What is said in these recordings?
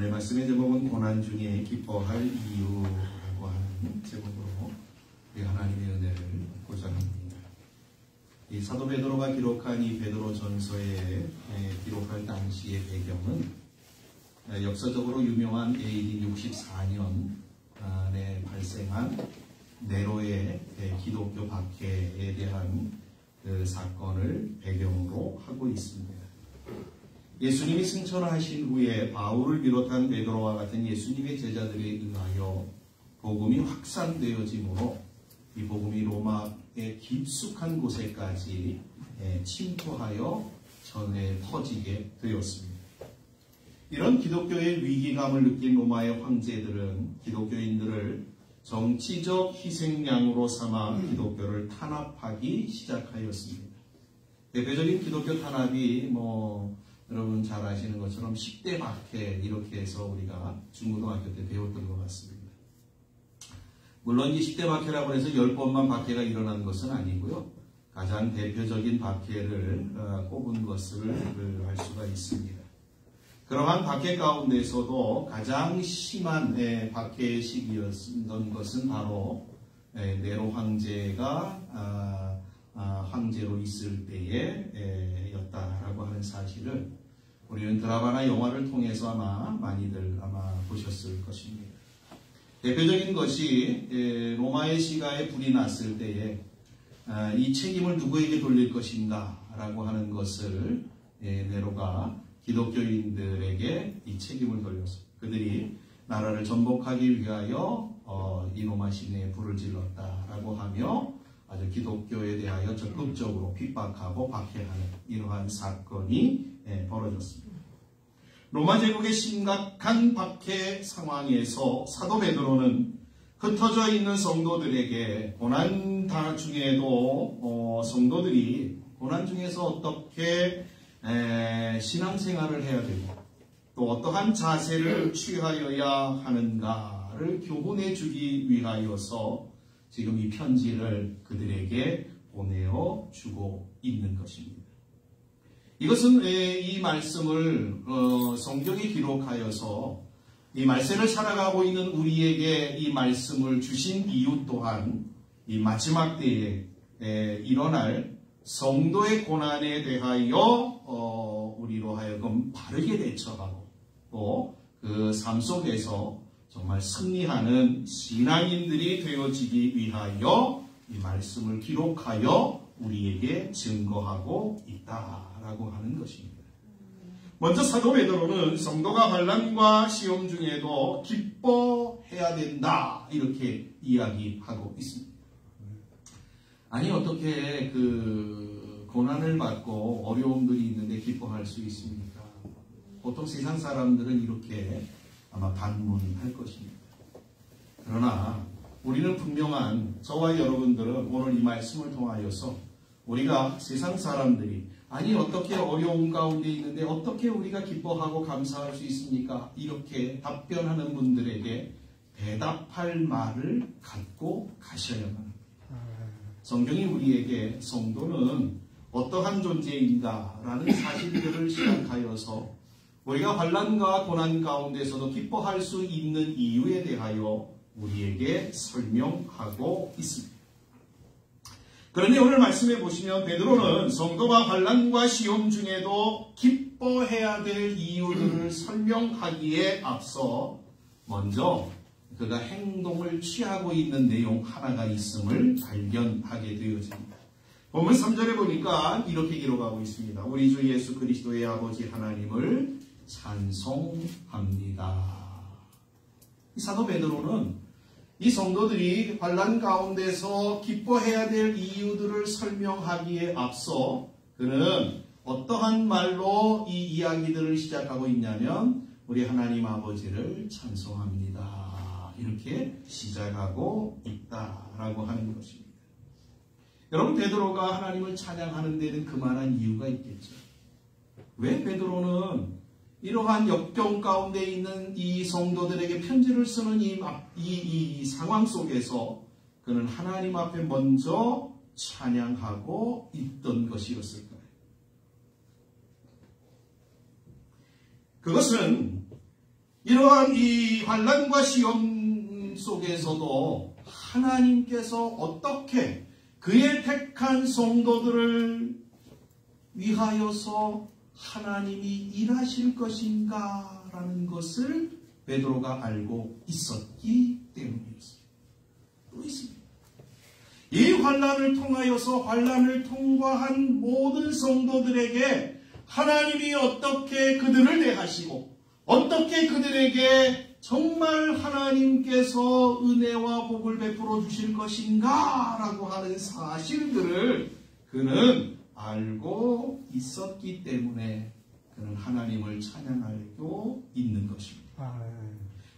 오늘 말씀의 제목은 고난 중에 기뻐할 이유라고 하는 제목으로 하나님의 은혜를 받고자 합니다. 이 사도 베드로가 기록한 이 베드로 전서에 기록할 당시의 배경은 역사적으로 유명한 AD 64년에 발생한 네로의 기독교 박해에 대한 그 사건을 배경으로 하고 있습니다. 예수님이 승천하신 후에 바울을 비롯한 베드로와 같은 예수님의 제자들에 의하여 복음이 확산되어지므로 이 복음이 로마의 깊숙한 곳에까지 침투하여 전해 퍼지게 되었습니다. 이런 기독교의 위기감을 느낀 로마의 황제들은 기독교인들을 정치적 희생양으로 삼아 기독교를 탄압하기 시작하였습니다. 대표적인 기독교 탄압이 여러분 잘 아시는 것처럼 10대 박해 이렇게 해서 우리가 중고등학교 때 배웠던 것 같습니다. 물론 이 10대 박해라고 해서 10번만 박해가 일어난 것은 아니고요. 가장 대표적인 박해를 꼽은 것을 알 수가 있습니다. 그러한 박해 가운데서도 가장 심한 박해의 시기였던 것은 바로 네로 황제가 황제로 있을 때였다라고 하는 사실을 우리는 드라마나 영화를 통해서 많이들 보셨을 것입니다. 대표적인 것이 로마의 시가에 불이 났을 때에 이 책임을 누구에게 돌릴 것인가 라고 하는 것을 네로가 기독교인들에게 이 책임을 돌렸습니다. 그들이 나라를 전복하기 위하여 이 로마 시내에 불을 질렀다라고 하며 아주 기독교에 대하여 적극적으로 핍박하고 박해하는 이러한 사건이 벌어졌습니다. 로마 제국의 심각한 박해 상황에서 사도 베드로는 흩어져 있는 성도들에게 고난 중에도 성도들이 고난 중에서 어떻게 신앙생활을 해야 되고 또 어떠한 자세를 취하여야 하는가를 교훈해 주기 위하여서 지금 이 편지를 그들에게 보내어 주고 있는 것입니다. 이것은 이 말씀을 성경에 기록하여서 이 말세를 살아가고 있는 우리에게 이 말씀을 주신 이유 또한 이 마지막 때에 일어날 성도의 고난에 대하여 우리로 하여금 바르게 대처하고 또 그 삶 속에서 정말 승리하는 신앙인들이 되어지기 위하여 이 말씀을 기록하여 우리에게 증거하고 있다라고 하는 것입니다. 먼저 사도 베드로는 성도가 환난과 시험 중에도 기뻐해야 된다 이렇게 이야기하고 있습니다. 아니 어떻게 그 고난을 받고 어려움들이 있는데 기뻐할 수 있습니까? 보통 세상 사람들은 이렇게 아마 반문할 것입니다. 그러나 우리는 분명한 저와 여러분들은 오늘 이 말씀을 통하여서 우리가 세상 사람들이 아니 어떻게 어려움 가운데 있는데 어떻게 우리가 기뻐하고 감사할 수 있습니까? 이렇게 답변하는 분들에게 대답할 말을 갖고 가셔야만 합니다. 성경이 우리에게 성도는 어떠한 존재인가라는 사실들을 시작하여서 우리가 환난과 고난 가운데서도 기뻐할 수 있는 이유에 대하여 우리에게 설명하고 있습니다. 그런데 오늘 말씀해 보시면 베드로는 성도가 환난과 시험 중에도 기뻐해야 될 이유들을 설명하기에 앞서 먼저 그가 행동을 취하고 있는 내용 하나가 있음을 발견하게 되어집니다. 본문 3절에 보니까 이렇게 기록하고 있습니다. 우리 주 예수 그리스도의 아버지 하나님을 찬송합니다. 이 사도 베드로는 이 성도들이 환난 가운데서 기뻐해야 될 이유들을 설명하기에 앞서 그는 어떠한 말로 이 이야기들을 시작하고 있냐면 우리 하나님 아버지를 찬송합니다. 이렇게 시작하고 있다라고 하는 것입니다. 여러분 베드로가 하나님을 찬양하는 데는 그만한 이유가 있겠죠. 왜 베드로는 이러한 역경 가운데 있는 이 성도들에게 편지를 쓰는 이 상황 속에서 그는 하나님 앞에 먼저 찬양하고 있던 것이었을까요? 그것은 이러한 이 환난과 시험 속에서도 하나님께서 어떻게 그의 택한 성도들을 위하여서 하나님이 일하실 것인가 라는 것을 베드로가 알고 있었기 때문이었습니다. 또 있습니다. 이 환난을 통하여서 환난을 통과한 모든 성도들에게 하나님이 어떻게 그들을 대하시고 어떻게 그들에게 정말 하나님께서 은혜와 복을 베풀어 주실 것인가 라고 하는 사실들을 그는 알고 있었기 때문에 그는 하나님을 찬양하고 있는 것입니다.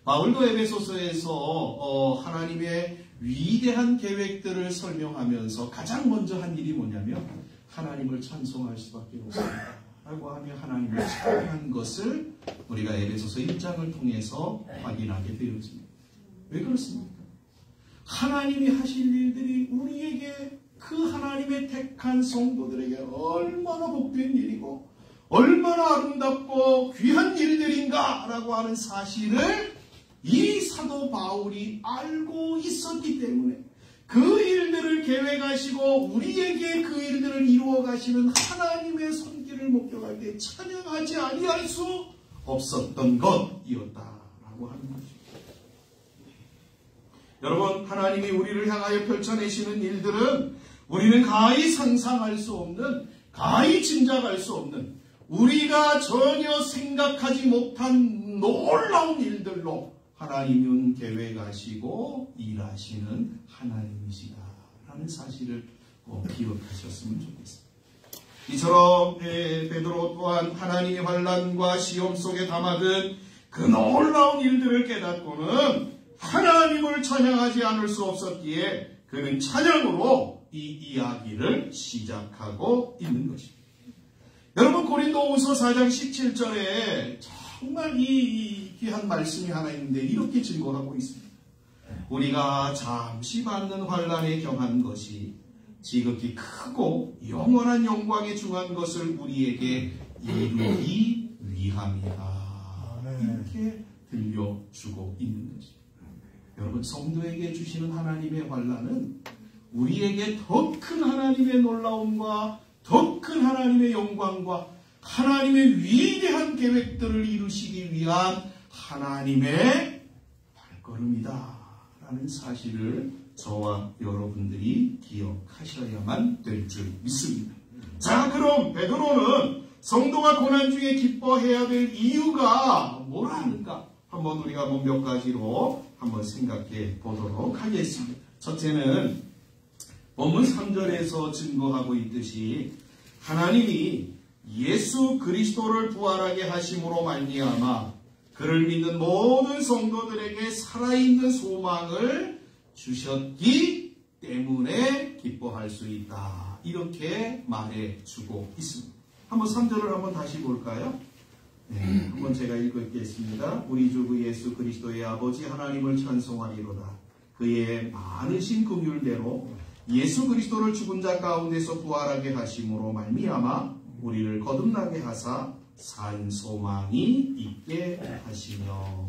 바울도 에베소서에서 하나님의 위대한 계획들을 설명하면서 가장 먼저 한 일이 뭐냐면 하나님을 찬송할 수밖에 없습니다 라고 하며 하나님을 찬양한 것을 우리가 에베소서 1장을 통해서 확인하게 되었습니다. 왜 그렇습니까? 하나님이 하실 일들이 우리에게 그 하나님의 택한 성도들에게 얼마나 복된 일이고 얼마나 아름답고 귀한 일들인가 라고 하는 사실을 이 사도 바울이 알고 있었기 때문에 그 일들을 계획하시고 우리에게 그 일들을 이루어 가시는 하나님의 손길을 목격할 때 찬양하지 아니할 수 없었던 것이었다라고 하는 것입니다. 여러분, 하나님이 우리를 향하여 펼쳐내시는 일들은 우리는 가히 상상할 수 없는, 가히 짐작할 수 없는, 우리가 전혀 생각하지 못한 놀라운 일들로 하나님은 계획하시고 일하시는 하나님이시다라는 사실을 꼭 기억하셨으면 좋겠습니다. 이처럼 베드로 또한 하나님의 환난과 시험 속에 담아든 그 놀라운 일들을 깨닫고는 하나님을 찬양하지 않을 수 없었기에 그는 찬양으로 이 이야기를 시작하고 있는 것입니다. 여러분, 고린도후서 4장 17절에 정말 이 귀한 말씀이 하나 있는데 이렇게 증거하고 있습니다. 우리가 잠시 받는 환난에 경한 것이 지극히 크고 영원한 영광에 중한 것을 우리에게 이루기 위함이다. 이렇게 들려주고 있는 것입니다. 여러분, 성도에게 주시는 하나님의 환난은 우리에게 더 큰 하나님의 놀라움과 더 큰 하나님의 영광과 하나님의 위대한 계획들을 이루시기 위한 하나님의 발걸음이다 라는 사실을 저와 여러분들이 기억하셔야만 될 줄 믿습니다. 자, 그럼 베드로는 성도가 고난 중에 기뻐해야 될 이유가 뭐라 하는가? 한번 우리가 몇 가지로 한번 생각해 보도록 하겠습니다. 첫째는 본문 3절에서 증거하고 있듯이 하나님이 예수 그리스도를 부활하게 하심으로 말미암아 그를 믿는 모든 성도들에게 살아있는 소망을 주셨기 때문에 기뻐할 수 있다. 이렇게 말해주고 있습니다. 한번 3절을 한번 다시 볼까요? 네, 한번 제가 읽겠습니다. 우리 주 그 예수 그리스도의 아버지 하나님을 찬송하리로다. 그의 많으신 긍휼대로 예수 그리스도를 죽은 자 가운데서 부활하게 하심으로 말미암아 우리를 거듭나게 하사 산 소망이 있게 하시며.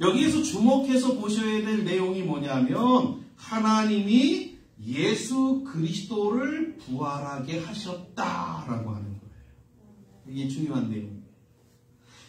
여기에서 주목해서 보셔야 될 내용이 뭐냐면 하나님이 예수 그리스도를 부활하게 하셨다라고 하는 거예요. 이게 중요한 내용입니다.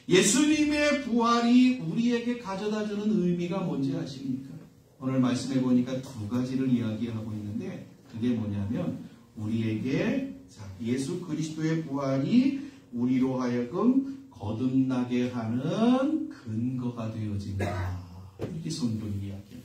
예수님의 부활이 우리에게 가져다주는 의미가 뭔지 아십니까? 오늘 말씀해 보니까 두 가지를 이야기하고 있는데 그게 뭐냐면 우리에게 예수 그리스도의 부활이 우리로 하여금 거듭나게 하는 근거가 되어진다. 이렇게 성경이 이야기합니다.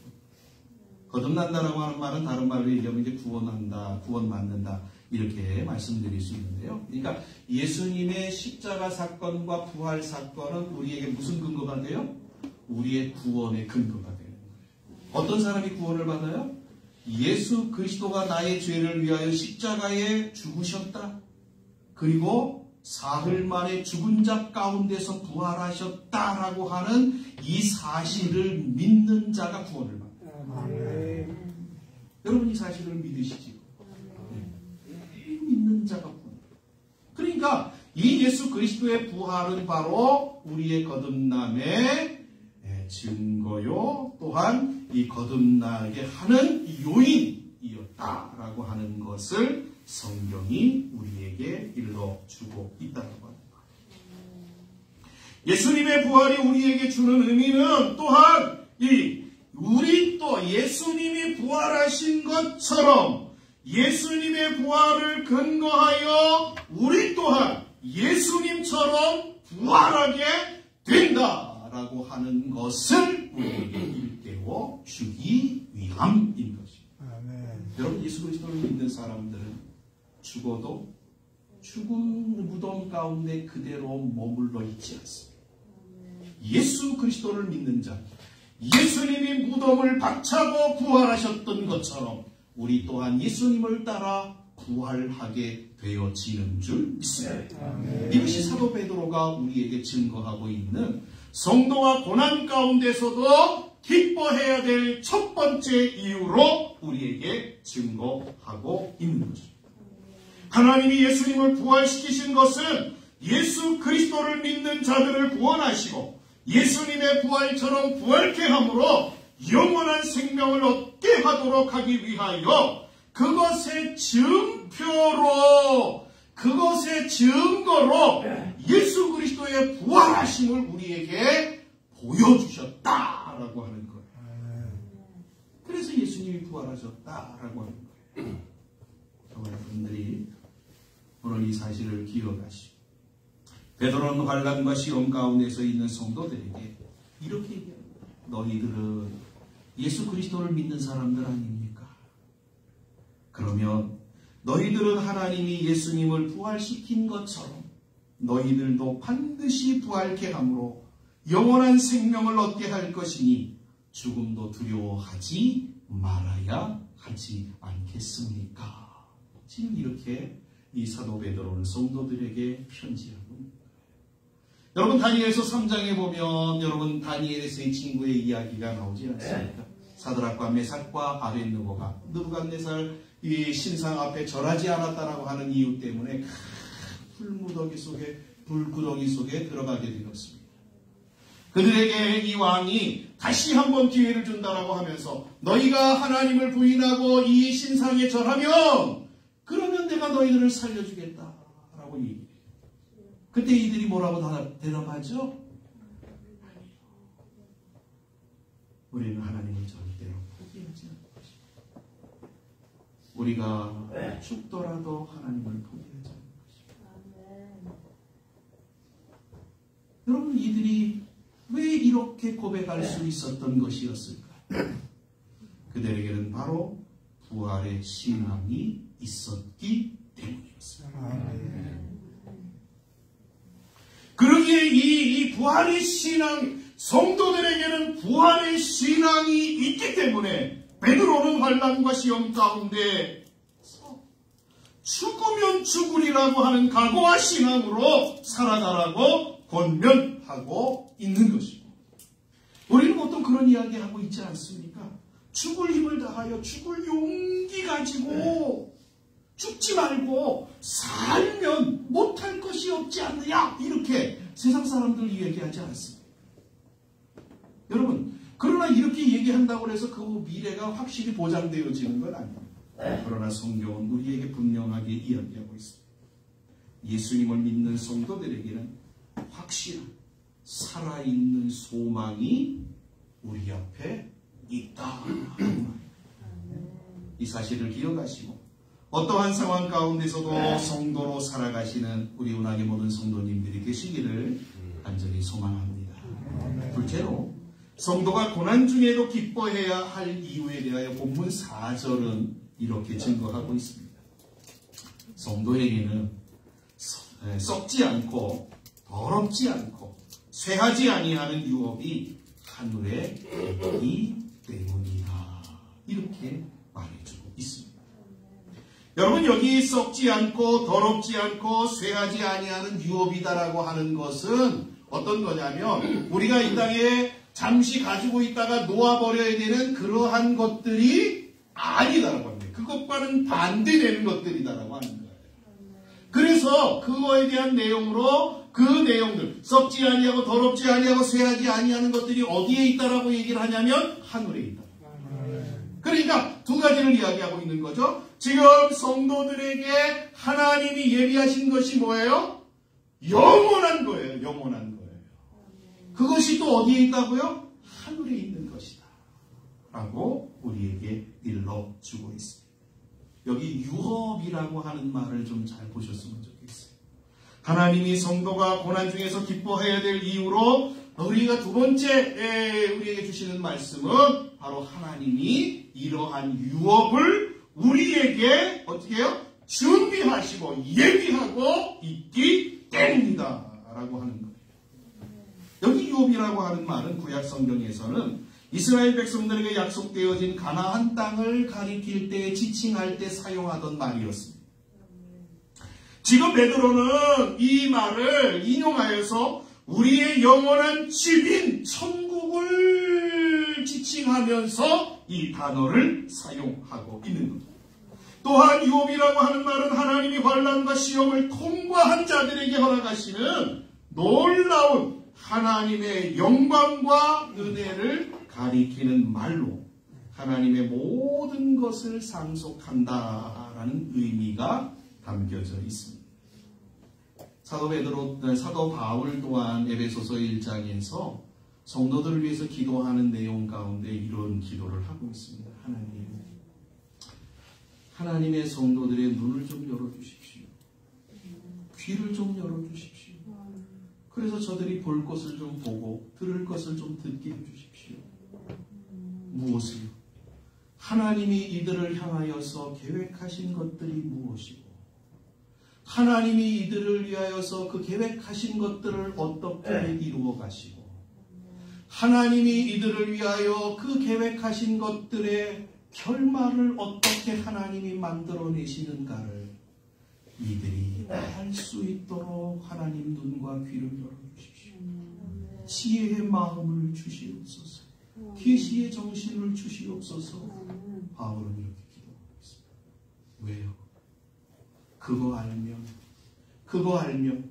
거듭난다라고 하는 말은 다른 말로 얘기하면 이제 구원한다, 구원받는다 이렇게 말씀드릴 수 있는데요. 그러니까 예수님의 십자가 사건과 부활 사건은 우리에게 무슨 근거가 돼요? 우리의 구원의 근거가 되는 거예요. 어떤 사람이 구원을 받아요? 예수 그리스도가 나의 죄를 위하여 십자가에 죽으셨다. 그리고 사흘 만에 죽은 자 가운데서 부활하셨다라고 하는 이 사실을 믿는 자가 구원을 받아요. 여러분 이 사실을 믿으시지요? 믿는 자가 구원. 그러니까 이 예수 그리스도의 부활은 바로 우리의 거듭남의 증거요, 또한 이 거듭나게 하는 요인이었다라고 하는 것을 성경이 우리에게 일러주고 있다는 겁니다. 예수님의 부활이 우리에게 주는 의미는 또한 우리 또 예수님이 부활하신 것처럼 예수님의 부활을 근거하여 우리 또한 예수님처럼 부활하게 된다라고 하는 것을 우리에게 일깨워 주기 위함인 것입니다. 여러분, 예수 그리스도를 믿는 사람들은 죽어도 죽은 무덤 가운데 그대로 머물러 있지 않습니다. 예수 그리스도를 믿는 자, 예수님이 무덤을 박차고 부활하셨던 것처럼 우리 또한 예수님을 따라 부활하게 되어지는 줄 믿습니다. 이것이 사도 베드로가 우리에게 증거하고 있는 성도가 고난 가운데서도 기뻐해야 될 첫 번째 이유로 우리에게 증거하고 있는 것입니다. 하나님이 예수님을 부활시키신 것은 예수 그리스도를 믿는 자들을 구원하시고 예수님의 부활처럼 부활케 함으로 영원한 생명을 얻게 하도록 하기 위하여 그것의 증표로, 그것의 증거로 예수 그리스도의 부활하심을 우리에게 보여주셨다라고 하는 거예요. 그래서 예수님이 부활하셨다라고 하는 거예요. 정말 여러분들이 오늘 이 사실을 기억하시고 베드로는 환난과 시험 가운데서 있는 성도들에게 이렇게 얘기합니다. 너희들은 예수 그리스도를 믿는 사람들 아닙니까? 그러면 너희들은 하나님이 예수님을 부활시킨 것처럼 너희들도 반드시 부활케 함으로 영원한 생명을 얻게 할 것이니 죽음도 두려워하지 말아야 하지 않겠습니까? 지금 이렇게 이 사도 베드로는 성도들에게 편지하고 있습니다. 여러분, 다니엘서 3장에 보면 여러분 다니엘의 친구의 이야기가 나오지 않습니까? 사드락과 메삭과 아벳느고가 느부갓네살 이 신상 앞에 절하지 않았다라고 하는 이유 때문에 불무더기 속에, 불구덩이 속에 들어가게 되었습니다. 그들에게 이 왕이 다시 한번 기회를 준다라고 하면서 너희가 하나님을 부인하고 이 신상에 절하면 그러면 내가 너희들을 살려주겠다라고 얘기해요. 그때 이들이 뭐라고 대답하죠? 우리는 하나님을 절대로 포기하지 않을 것입니다. 우리가 죽더라도 하나님을 포기하지 않을 것입니다. 여러분, 이들이 왜 이렇게 고백할 수 있었던 것이었을까? 그들에게는 바로 부활의 신앙이 있었기 때문이었습니다. 그러기에 이 부활의 신앙, 성도들에게는 부활의 신앙이 있기 때문에 베드로는 환난과 시험 가운데 죽으면 죽으리라고 하는 각오와 신앙으로 살아가라고 권면하고 있는 것입니다. 우리는 보통 그런 이야기하고 있지 않습니까? 죽을 힘을 다하여 죽을 용기 가지고 죽지 말고 살면 못할 것이 없지 않느냐, 이렇게 세상 사람들 얘기하지 않습니다. 여러분, 그러나 이렇게 얘기한다고 해서 그 미래가 확실히 보장되어지는 건 아닙니다. 그러나 성경은 우리에게 분명하게 이야기하고 있습니다. 예수님을 믿는 성도들에게는 확실한 살아있는 소망이 우리 앞에 있다. 이 사실을 기억하시고 어떠한 상황 가운데서도 성도로 살아가시는 우리 운하의 모든 성도님들이 계시기를 간절히 소망합니다. 둘째로, 성도가 고난 중에도 기뻐해야 할 이유에 대하여 본문 4절은 이렇게 증거하고 있습니다. 성도에게는 썩지 않고 더럽지 않고 쇠하지 아니하는 유업이 하늘에 있기 때문이다. 이렇게 말해주고 있습니다. 여러분, 여기 썩지 않고 더럽지 않고 쇠하지 아니하는 유업이다라고 하는 것은 어떤 거냐면 우리가 이 땅에 잠시 가지고 있다가 놓아버려야 되는 그러한 것들이 아니다라고 합니다. 그것과는 반대되는 것들이다라고 하는 거예요. 그래서 그거에 대한 내용으로 그 내용들, 썩지 아니하고 더럽지 아니하고 쇠하지 아니하는 것들이 어디에 있다라고 얘기를 하냐면 하늘에 있다. 그러니까 두 가지를 이야기하고 있는 거죠. 지금 성도들에게 하나님이 예비하신 것이 뭐예요? 영원한 거예요. 영원한 거예요. 그것이 또 어디에 있다고요? 하늘에 있는 것이다 라고 우리에게 일러주고 있습니다. 여기 유업이라고 하는 말을 좀 잘 보셨으면 좋겠어요. 하나님이 성도가 고난 중에서 기뻐해야 될 이유로 우리가 두 번째 우리에게 주시는 말씀은 바로 하나님이 이러한 유업을 우리에게 어떻게 해요? 준비하시고 예비하고 있기 때문이다 라고 하는 거예요. 여기 유업이라고 하는 말은 구약 성경에서는 이스라엘 백성들에게 약속되어진 가나안 땅을 가리킬 때 지칭할 때 사용하던 말이었습니다. 지금 베드로는 이 말을 인용하여서 우리의 영원한 집인 천국을 지칭하면서 이 단어를 사용하고 있는 겁니다. 또한 유업이라고 하는 말은 하나님이 환난과 시험을 통과한 자들에게 허락하시는 놀라운 하나님의 영광과 은혜를 가리키는 말로 하나님의 모든 것을 상속한다라는 의미가 담겨져 있습니다. 사도 바울 또한 에베소서 1장에서 성도들을 위해서 기도하는 내용 가운데 이런 기도를 하고 있습니다. 하나님의 성도들의 눈을 좀 열어주십시오. 귀를 좀 열어주십시오. 그래서 저들이 볼 것을 좀 보고 들을 것을 좀 듣게 해주십시오. 무엇을요? 하나님이 이들을 향하여서 계획하신 것들이 무엇이고 하나님이 이들을 위하여서 그 계획하신 것들을 어떻게 이루어 가시고 하나님이 이들을 위하여 그 계획하신 것들의 결말을 어떻게 하나님이 만들어내시는가를 이들이 알 수 있도록 하나님 눈과 귀를 열어주십시오. 지혜의 마음을 주시옵소서. 계시의 정신을 주시옵소서. 바울은 이렇게 기도하고 있습니다. 왜요? 그거 알면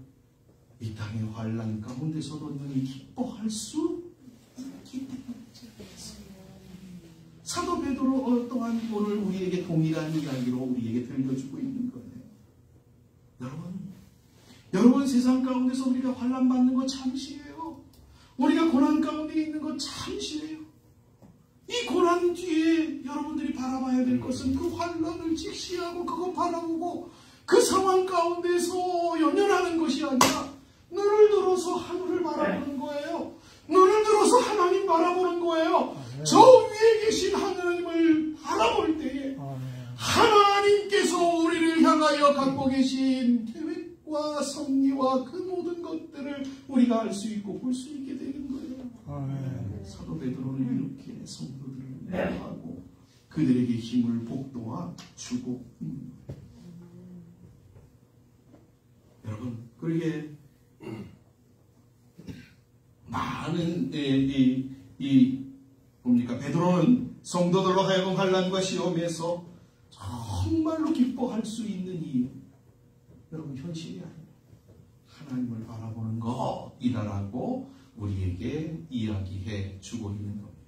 이 땅의 환난 가운데서도 너희 기뻐할 수 있기 때문이지 않겠습니까? 사도 베드로 또한 오늘 우리에게 동일한 이야기로 우리에게 들려주고 있는 거예요. 여러분 세상 가운데서 우리가 환난 받는 거 잠시예요. 우리가 고난 가운데 있는 거 잠시예요. 이 고난 뒤에 여러분들이 바라봐야 될 것은 그 환난을 직시하고 그거 바라보고 그 상황 가운데서 연연하는 것이 아니라 눈을 들어서 하늘을 바라보는 거예요. 눈을 들어서 하나님 바라보는 거예요. 저 위에 계신 하나님을 바라볼 때에 하나님께서 우리를 향하여 갖고 계신 계획과 섭리와 그 모든 것들을 우리가 알 수 있고 볼 수 있게 되는 거예요. 사도 베드로는 이렇게 성도들을 위로하고 그들에게 힘을 복돋아 주고 있는 거예요. 여러분, 그러게 많은 베드로는 성도들로 하여금 환난과 시험에서 정말로 기뻐할 수 있는 이유, 여러분 현실이 아니에요. 하나님을 바라보는 것이다라고 우리에게 이야기해 주고 있는 겁니다.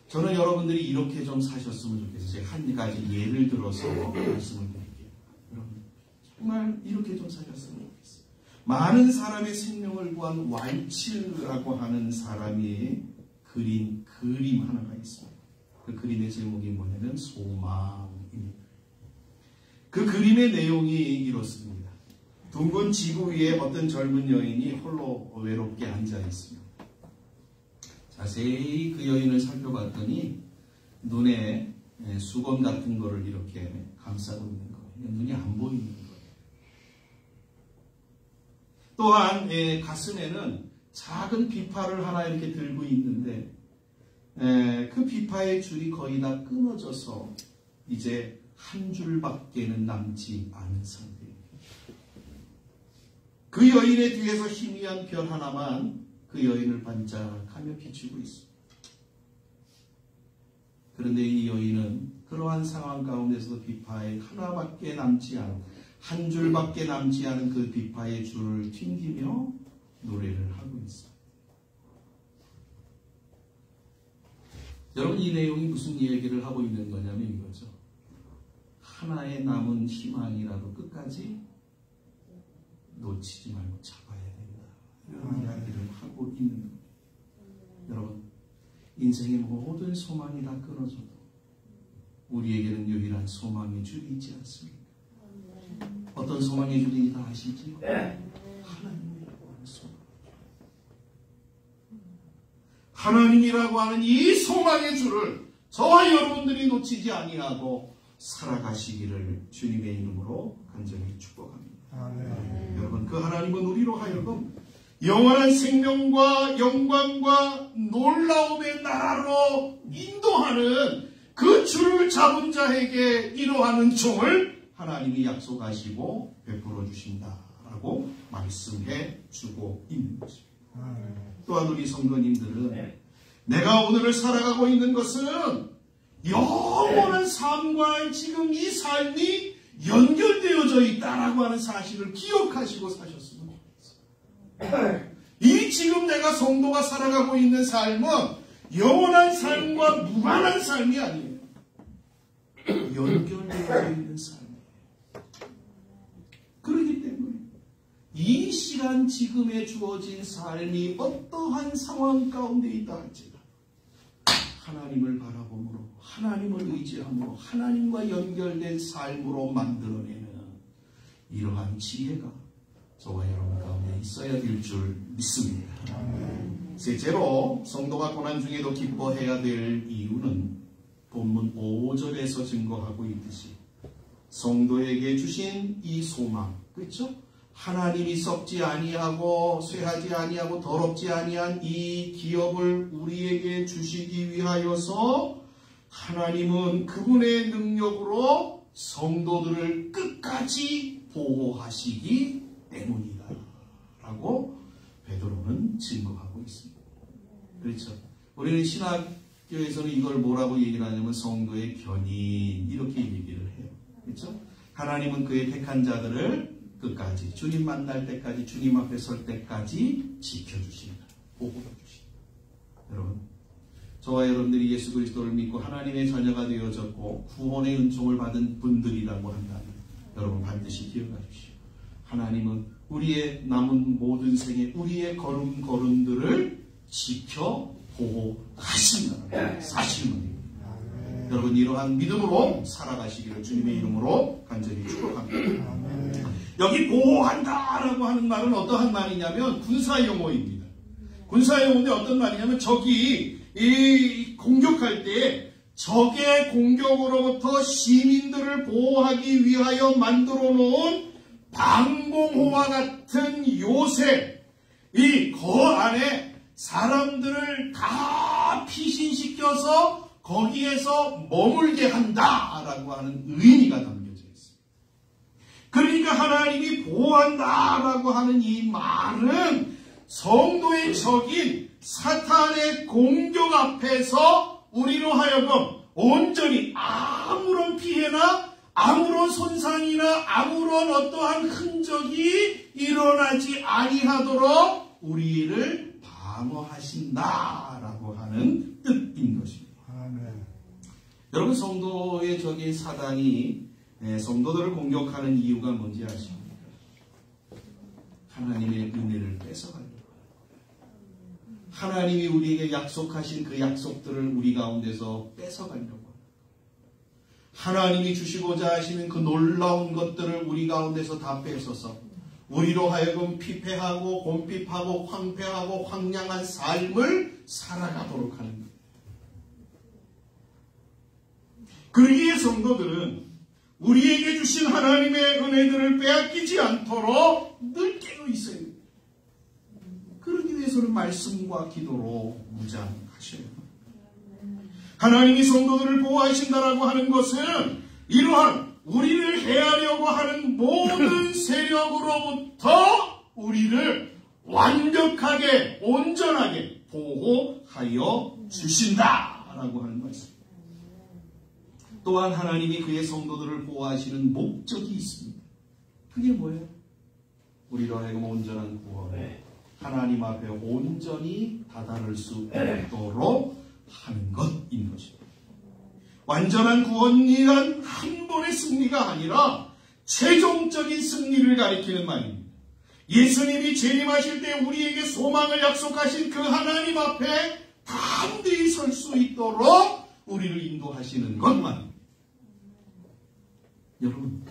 저는 여러분들이 이렇게 좀 사셨으면 좋겠어요. 제가 한 가지 예를 들어서 말씀을 드릴게요. 여러분 정말 이렇게 좀 사셨으면 좋겠어요. 많은 사람의 생명을 구한 왈츠라고 하는 사람이 그린 그림 하나가 있습니다. 그 그림의 제목이 뭐냐면 소망입니다. 그 그림의 내용이 이렇습니다. 둥근 지구 위에 어떤 젊은 여인이 홀로 외롭게 앉아 있습니다. 자세히 그 여인을 살펴봤더니 눈에 수건 같은 거를 이렇게 감싸고 있는 거예요. 눈이 안 보이는 거예요. 또한 가슴에는 작은 비파를 하나 이렇게 들고 있는데 그 비파의 줄이 거의 다 끊어져서 이제 한 줄밖에는 남지 않은 상태입니다. 그 여인의 뒤에서 희미한 별 하나만 그 여인을 반짝하며 비추고 있습니다. 그런데 이 여인은 그러한 상황 가운데서도 비파에 하나밖에 남지 않은 한 줄밖에 남지 않은 그 비파의 줄을 튕기며 노래를 하고 있어요. 여러분, 이 내용이 무슨 얘기를 하고 있는 거냐면 이거죠. 하나의 남은 희망이라도 끝까지 놓치지 말고 잡아야 된다. 이런 이야기를 하고 있는 겁니다. 여러분, 인생의 모든 소망이 다 끊어져도 우리에게는 유일한 소망의 줄이 있지 않습니까? 어떤 소망의 줄인지 다 아시지요? 하나님이라고 하는 소망. 하나님이라고 하는 이 소망의 줄을 저와 여러분들이 놓치지 아니하고 살아가시기를 주님의 이름으로 간절히 축복합니다. 여러분, 그 하나님은 우리로 하여금 영원한 생명과 영광과 놀라움의 나라로 인도하는 그 줄을 잡은 자에게 이러한 은총을 하나님이 약속하시고 베풀어 주신다라고 말씀해 주고 있는 것입니다. 또한 우리 성도님들은 내가 오늘을 살아가고 있는 것은 영원한 삶과 지금 이 삶이 연결되어져 있다라고 하는 사실을 기억하시고 사셨으면 좋겠어요. 이 지금 내가 성도가 살아가고 있는 삶은 영원한 삶과 무관한 삶이 아니에요. 연결되어 있는 삶이에요. 그렇기 때문에 이 시간 지금에 주어진 삶이 어떠한 상황 가운데 있다 할지라도 하나님을 바라봄으로, 하나님을 의지함으로, 하나님과 연결된 삶으로 만들어내는 이러한 지혜가 저와 여러분 가운데 있어야 될 줄 믿습니다. 셋째로 성도가 고난 중에도 기뻐해야 될 이유는 본문 5절에서 증거하고 있듯이 성도에게 주신 이 소망, 그렇죠? 하나님이 썩지 아니하고 쇠하지 아니하고 더럽지 아니한 이 기업을 우리에게 주시기 위하여서 하나님은 그분의 능력으로 성도들을 끝까지 보호하시기 때문이다 라고 베드로는 증거하고 있습니다. 그렇죠? 우리는 신학교에서는 이걸 뭐라고 얘기를 하냐면 성도의 견인 이렇게 얘기를 해요. 그렇죠? 하나님은 그의 택한 자들을 끝까지, 주님 만날 때까지, 주님 앞에 설 때까지 지켜주신다, 보호해주신다. 여러분, 저와 여러분들이 예수 그리스도를 믿고 하나님의 자녀가 되어졌고 구원의 은총을 받은 분들이라고 한다면 여러분 반드시 기억하십시오. 하나님은 우리의 남은 모든 생에 우리의 걸음걸음들을 지켜 보호하신다는 사실입니다. 여러분, 이러한 믿음으로 살아가시기를 주님의 이름으로 간절히 축복합니다. 여기 보호한다라고 하는 말은 어떠한 말이냐면 군사용어입니다. 군사용어인데 어떤 말이냐면 적이 공격할 때 적의 공격으로부터 시민들을 보호하기 위하여 만들어 놓은 방공호와 같은 요새, 이 거 안에 사람들을 다 피신시켜서 거기에서 머물게 한다라고 하는 의미가 담겨져 있습니다. 그러니까 하나님이 보호한다라고 하는 이 말은 성도의 적인 사탄의 공격 앞에서 우리로 하여금 온전히 아무런 피해나 아무런 손상이나 아무런 어떠한 흔적이 일어나지 아니하도록 우리를 방어하신다라고 하는 뜻인 것입니다. 여러분, 성도의 적인 사단이 성도들을 공격하는 이유가 뭔지 아십니까? 하나님의 은혜를 뺏어가려고 합니다. 하나님이 우리에게 약속하신 그 약속들을 우리 가운데서 뺏어가려고 합니다. 하나님이 주시고자 하시는 그 놀라운 것들을 우리 가운데서 다 뺏어서 우리로 하여금 피폐하고 곰핍하고 황폐하고 황량한 삶을 살아가도록 하는 것. 그러기에 성도들은 우리에게 주신 하나님의 은혜들을 빼앗기지 않도록 늘 깨어 있어야 됩니다. 그러기 위해서는 말씀과 기도로 무장하셔야 합니다. 하나님이 성도들을 보호하신다라고 하는 것은 이러한 우리를 해하려고 하는 모든 세력으로부터 우리를 완벽하게 온전하게 보호하여 주신다라고 하는 말씀. 또한 하나님이 그의 성도들을 보호하시는 목적이 있습니다. 그게 뭐예요? 우리로 하여금 온전한 구원, 하나님 앞에 온전히 다다를 수 있도록 하는 것인 것입니다. 완전한 구원이란 한 번의 승리가 아니라 최종적인 승리를 가리키는 말입니다. 예수님이 재림하실 때 우리에게 소망을 약속하신 그 하나님 앞에 담대히 설 수 있도록 우리를 인도하시는 것만. 여러분,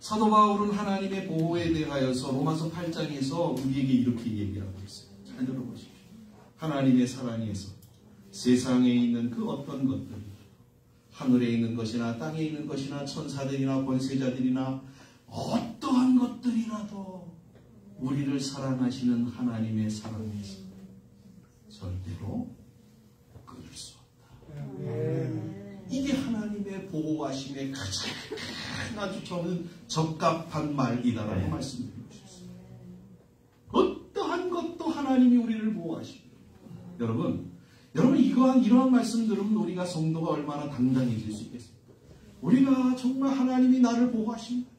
사도 바울은 하나님의 보호에 대하여서 로마서 8장에서 우리에게 이렇게 얘기하고 있어요. 잘 들어보십시오. 하나님의 사랑에서 세상에 있는 그 어떤 것들, 하늘에 있는 것이나 땅에 있는 것이나 천사들이나 권세자들이나 어떠한 것들이라도 우리를 사랑하시는 하나님의 사랑에서 절대로 끊을 수 없다. 이게 하나님의 보호하심의 가장 아주 저는 적합한 말이다라고 말씀드리고 싶습니다. 어떠한 것도 하나님이 우리를 보호하십니다. 여러분 이러한 말씀 들으면 우리가 성도가 얼마나 당당해질 수 있겠습니까? 우리가 정말 하나님이 나를 보호하십니다.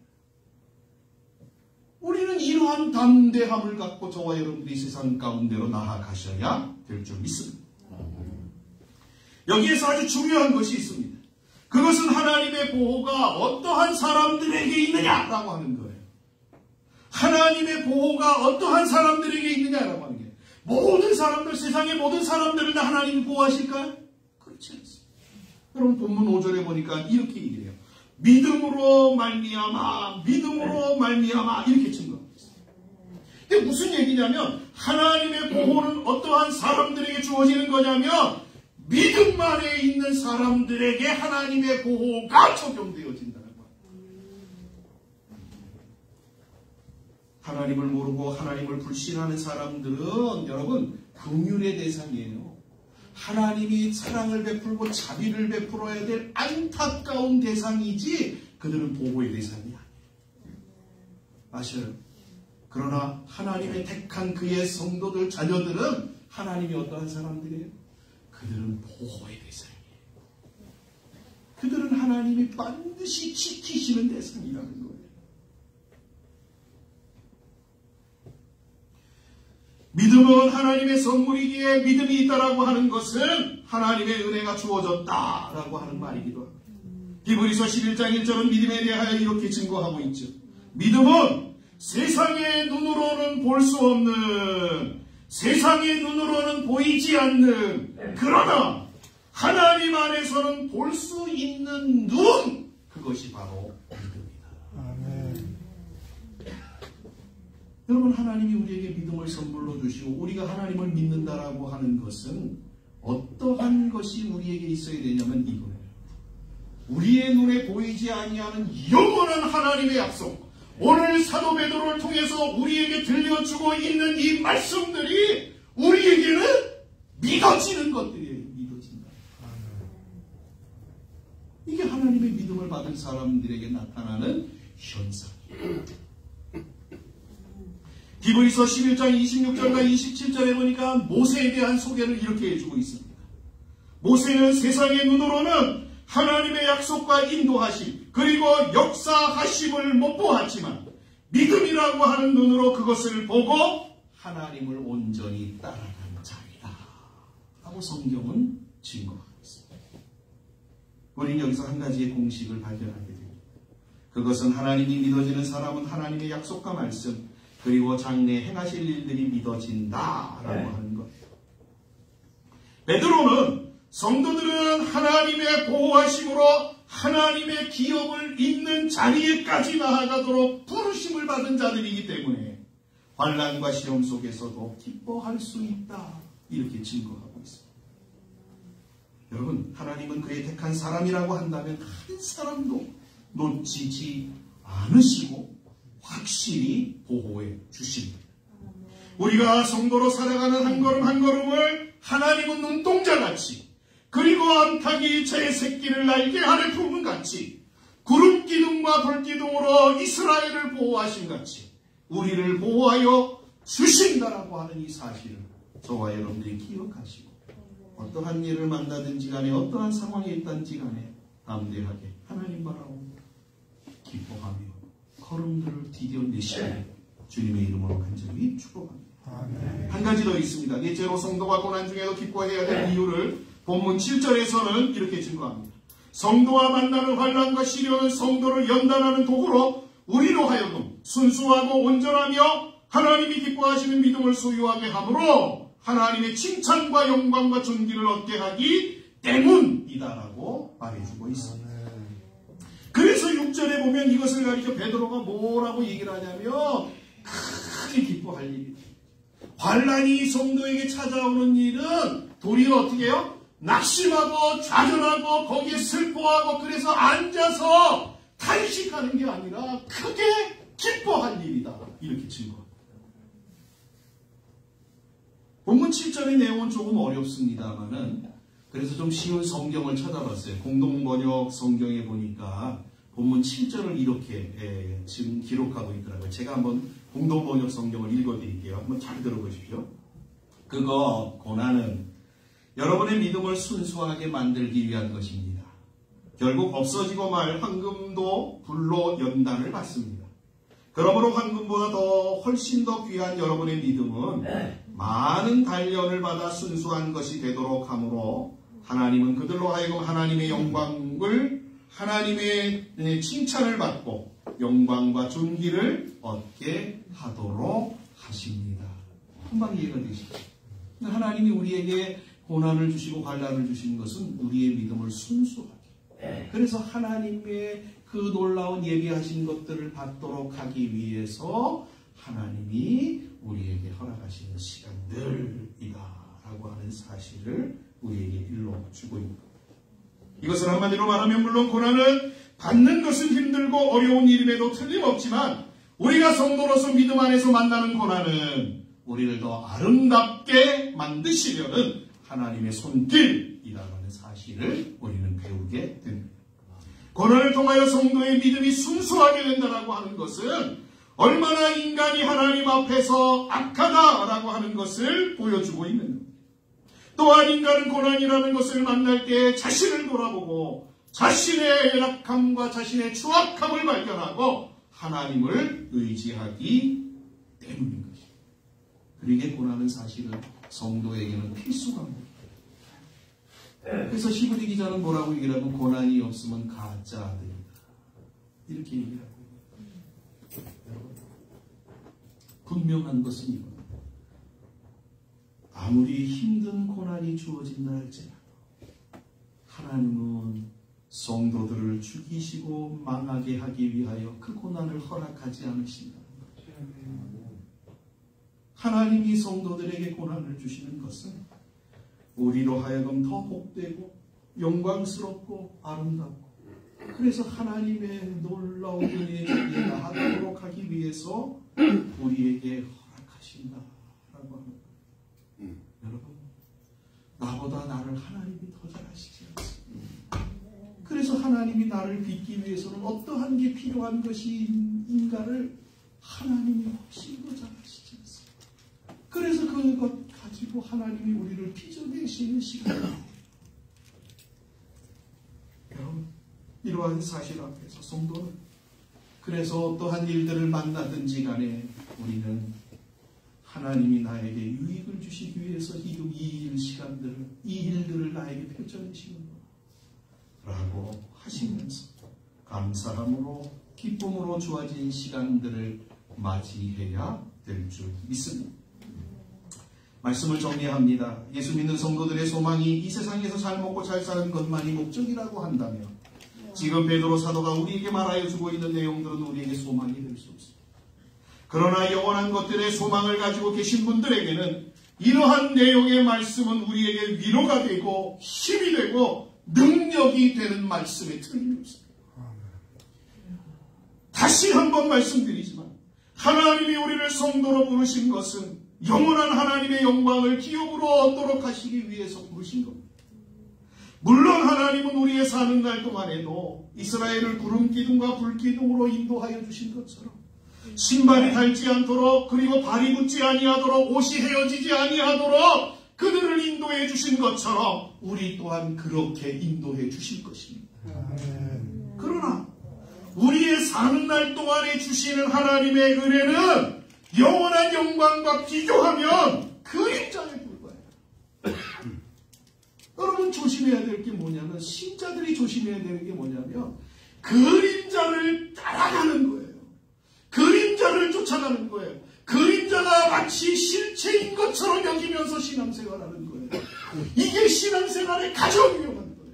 우리는 이러한 담대함을 갖고 저와 여러분들이 세상 가운데로 나아가셔야 될 줄 믿습니다. 여기에서 아주 중요한 것이 있습니다. 그것은 하나님의 보호가 어떠한 사람들에게 있느냐라고 하는 거예요. 하나님의 보호가 어떠한 사람들에게 있느냐라고 하는 거예요. 모든 사람들, 세상의 모든 사람들을 다 하나님이 보호하실까요? 그렇지 않습니다. 여러분 본문 5절에 보니까 이렇게 얘기해요. 믿음으로 말미암아 이렇게 증거하고 있어요. 이게 무슨 얘기냐면 하나님의 보호는 어떠한 사람들에게 주어지는 거냐면 믿음 안에 있는 사람들에게 하나님의 보호가 적용되어진다는 거예요. 하나님을 모르고 하나님을 불신하는 사람들은 여러분 긍휼의 대상이에요. 하나님이 사랑을 베풀고 자비를 베풀어야 될 안타까운 대상이지 그들은 보호의 대상이 아니에요. 아셔요? 그러나 하나님의 택한 그의 성도들 자녀들은 하나님이 어떠한 사람들이에요? 그들은 보호의 대상이에요. 그들은 하나님이 반드시 지키시는 대상이라는 거예요. 믿음은 하나님의 선물이기에 믿음이 있다라고 하는 것은 하나님의 은혜가 주어졌다라고 하는 말이기도 합니다. 히브리서 11장 1절은 믿음에 대하여 이렇게 증거하고 있죠. 믿음은 세상의 눈으로는 볼 수 없는, 세상의 눈으로는 보이지 않는, 그러나 하나님 안에서는 볼 수 있는 눈, 그것이 바로 믿음이다. 아멘. 여러분 하나님이 우리에게 믿음을 선물로 주시고 우리가 하나님을 믿는다라고 하는 것은 어떠한 것이 우리에게 있어야 되냐면 이거예요. 우리의 눈에 보이지 아니하는 영원한 하나님의 약속, 오늘 사도 베드로를 통해서 우리에게 들려주고 있는 이 말씀들이 우리에게는 믿어지는 것들이에요. 믿어진다. 이게 하나님의 믿음을 받은 사람들에게 나타나는 현상이에요. 히브리서 11장 26절과 27절에 보니까 모세에 대한 소개를 이렇게 해주고 있습니다. 모세는 세상의 눈으로는 하나님의 약속과 인도하심 그리고 역사하심을 못 보았지만 믿음이라고 하는 눈으로 그것을 보고 하나님을 온전히 따라간 자이다 하고 성경은 증거하고 있습니다. 우리는 여기서 한 가지의 공식을 발견하게 됩니다. 그것은 하나님이 믿어지는 사람은 하나님의 약속과 말씀 그리고 장래에 행하실 일들이 믿어진다라고 하는 거예요. 베드로는 성도들은 하나님의 보호하심으로 하나님의 기업을 잇는 자리에까지 나아가도록 부르심을 받은 자들이기 때문에 환난과 시험 속에서도 기뻐할 수 있다 이렇게 증거하고 있습니다. 여러분 하나님은 그의 택한 사람이라고 한다면 한 사람도 놓치지 않으시고 확실히 보호해 주십니다. 우리가 성도로 살아가는 한 걸음 한 걸음을 하나님은 눈동자같이 그리고 암탉이 제 새끼를 날개 아래 품은 같이 구름 기둥과 불 기둥으로 이스라엘을 보호하신 같이 우리를 보호하여 주신다라고 하는 이 사실을 저와 여러분들이 기억하시고 어떠한 일을 만나든지 간에 어떠한 상황에 있든지 간에 담대하게 하나님 바라보고 기뻐하며 걸음들을 디뎌내시길 주님의 이름으로 간절히 축복합니다. 아멘. 한 가지 더 있습니다. 넷째로 성도가 고난 중에도 기뻐해야 될 이유를 본문 7절에서는 이렇게 증거합니다. 성도와 만나는 환난과 시련은 성도를 연단하는 도구로 우리로 하여금 순수하고 온전하며 하나님이 기뻐하시는 믿음을 소유하게 하므로 하나님의 칭찬과 영광과 존귀를 얻게 하기 때문이다라고 말해주고 있습니다. 그래서 6절에 보면 이것을 가리켜 베드로가 뭐라고 얘기를 하냐면 크게 기뻐할 일이다. 환난이 성도에게 찾아오는 일은 도리어 어떻게 해요? 낙심하고 좌절하고 거기에 슬퍼하고 그래서 앉아서 탄식하는 게 아니라 크게 기뻐할 일이다. 이렇게 증거합니다. 본문 7절의 내용은 조금 어렵습니다만은 그래서 좀 쉬운 성경을 찾아봤어요. 공동번역 성경에 보니까 본문 7절을 이렇게 지금 기록하고 있더라고요. 제가 한번 공동번역 성경을 읽어드릴게요. 한번 잘 들어보십시오. 그거 고난은 여러분의 믿음을 순수하게 만들기 위한 것입니다. 결국 없어지고 말 황금도 불로 연단을 받습니다. 그러므로 황금보다 훨씬 더 귀한 여러분의 믿음은 많은 단련을 받아 순수한 것이 되도록 하므로 하나님은 그들로 하여금 하나님의 영광을 하나님의 칭찬을 받고 영광과 존귀를 얻게 하도록 하십니다. 금방 이해가 되시죠? 하나님이 우리에게 고난을 주시고 환난을 주시는 것은 우리의 믿음을 순수하게 그래서 하나님의 그 놀라운 예비하신 것들을 받도록 하기 위해서 하나님이 우리에게 허락하시는 시간들이다 라고 하는 사실을 우리에게 일러주고 있는 겁니다. 이것을 한마디로 말하면 물론 고난을 받는 것은 힘들고 어려운 일임에도 틀림없지만 우리가 성도로서 믿음 안에서 만나는 고난은 우리를 더 아름답게 만드시려는 하나님의 손길이라는 사실을 우리는 배우게 됩니다. 고난을 통하여 성도의 믿음이 순수하게 된다고 하는 것은 얼마나 인간이 하나님 앞에서 악하다라고 하는 것을 보여주고 있는 겁니다. 또한 인간은 고난이라는 것을 만날 때 자신을 돌아보고 자신의 연약함과 자신의 추악함을 발견하고 하나님을 의지하기 때문인 것입니다. 그러기에 고난은 사실은 성도에게는 필수 과목입니다. 그래서 히브리 기자는 뭐라고 얘기를 하면 고난이 없으면 가짜 아들이다. 이렇게 얘기하고 여러분 분명한 것은 이겁니다. 아무리 힘든 고난이 주어진다 할지라도 하나님은 성도들을 죽이시고 망하게 하기 위하여 그 고난을 허락하지 않으신다는 거죠. 하나님이 성도들에게 고난을 주시는 것은 우리로 하여금 더 복되고 영광스럽고 아름답고 그래서 하나님의 놀라운 은혜에 이해하도록 하기 위해서 우리에게 허락하신다라고 합니다. 여러분 나보다 나를 하나님이 더 잘 아시지 않습니까? 그래서 하나님이 나를 빚기 위해서는 어떠한 게 필요한 것인가를 하나님이 훨씬 더 잘 아시지 않습니까? 그래서 그것 가지고 하나님이 우리를 빚어내시는 시간입니다. 여러분 이러한 사실 앞에서 성도는 그래서 어떠한 일들을 만나든지 간에 우리는 하나님이 나에게 유익을 주시기 위해서 지금 이 일들을 나에게 펼쳐내시는 거라고 하시면서 감사함으로 기쁨으로 주어진 시간들을 맞이해야 될 줄 믿습니다. 말씀을 정리합니다. 예수 믿는 성도들의 소망이 이 세상에서 잘 먹고 잘 사는 것만이 목적이라고 한다면 지금 베드로 사도가 우리에게 말하여 주고 있는 내용들은 우리에게 소망이 될 수 없습니다. 그러나 영원한 것들의 소망을 가지고 계신 분들에게는 이러한 내용의 말씀은 우리에게 위로가 되고 힘이 되고 능력이 되는 말씀에 틀림이 없습니다. 다시 한번 말씀드리지만 하나님이 우리를 성도로 부르신 것은 영원한 하나님의 영광을 기업으로 얻도록 하시기 위해서 부르신 겁니다. 물론 하나님은 우리의 사는 날 동안에도 이스라엘을 구름 기둥과 불 기둥으로 인도하여 주신 것처럼 신발이 닳지 않도록 그리고 발이 붙지 아니하도록 옷이 헤어지지 아니하도록 그들을 인도해 주신 것처럼 우리 또한 그렇게 인도해 주실 것입니다. 그러나 우리의 사는 날 동안에 주시는 하나님의 은혜는 영원한 영광과 비교하면 그림자에 불과해요. 여러분 조심해야 될 게 뭐냐면, 신자들이 조심해야 되는 게 뭐냐면 그림자를 따라가는 거예요. 그림자를 쫓아가는 거예요. 그림자가 마치 실체인 것처럼 여기면서 신앙생활하는 거예요. 이게 신앙생활의 가장 위험한 거예요.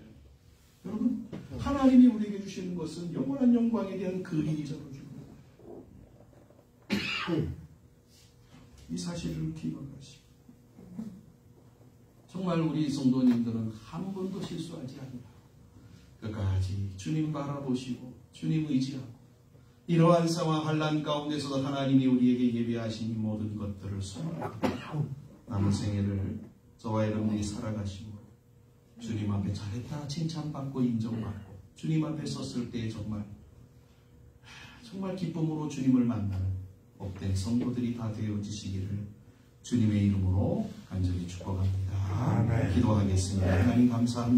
여러분, 하나님이 우리에게 주시는 것은 영원한 영광에 대한 그림자로 주는 거예요. 이 사실을 기억하시고, 정말 우리 성도님들은 한 번도 실수하지 않으라. 끝까지 주님 바라보시고 주님 의지하고, 이러한 상황 환난 가운데서도 하나님이 우리에게 예비하신 이 모든 것들을 소망하고 남은 생애를 저와 여러분이 살아가시고 주님 앞에 잘했다 칭찬받고 인정받고 주님 앞에 섰을 때 정말 기쁨으로 주님을 만나는 복된 성도들이 다 되어지시기를 주님의 이름으로 간절히 축복합니다. 아멘. 기도하겠습니다. 하나님 감사합니다.